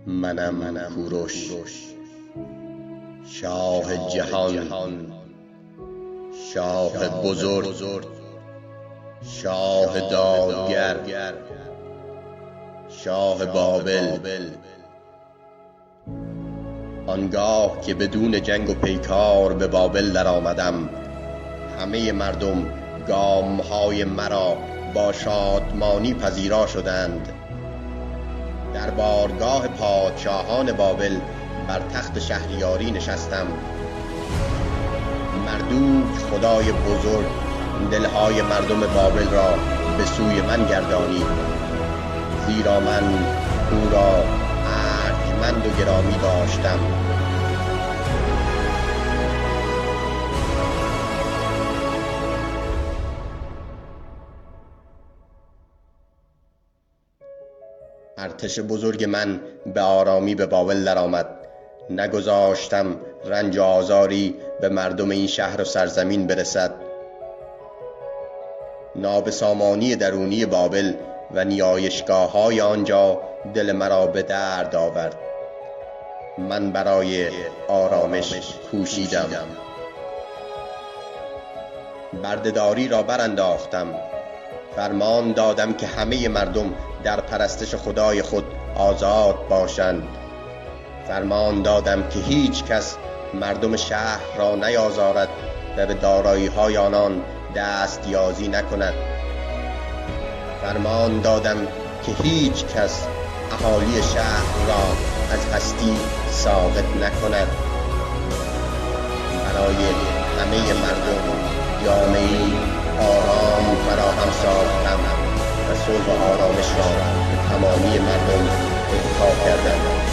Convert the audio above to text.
منم کوروش، شاه جهان، شاه بزرگ، شاه دادگر، شاه بابل. آنگاه که بدون جنگ و پیکار به بابل در آمدم، همه مردم گامهای مرا با شادمانی پذیرا شدند. در بارگاه پادشاهان بابل بر تخت شهریاری نشستم. مردوک خدای بزرگ دلهای مردم بابل را به سوی من گردانید، زیرا من او را ارجمند و گرامی داشتم. ارتش بزرگ من به آرامی به بابل درآمد. نگذاشتم رنج و آزاری به مردم این شهر و سرزمین برسد. نابسامانی درونی بابل و نیایشگاه‌های آنجا دل مرا به درد آورد. من برای آرامش کوشیدم. بردهداری را برانداختم. فرمان دادم که همه مردم در پرستش خدای خود آزاد باشند. فرمان دادم که هیچ کس مردم شهر را نیازارد و به دارایی‌های آنان دستیازی نکند. فرمان دادم که هیچ کس اهالی شهر را از هستی ساقط نکند. برای همه مردم جامعه‌ای آرام فراهم ساختم و صلح و آرامش را به تمامی مردم اعطا کردم.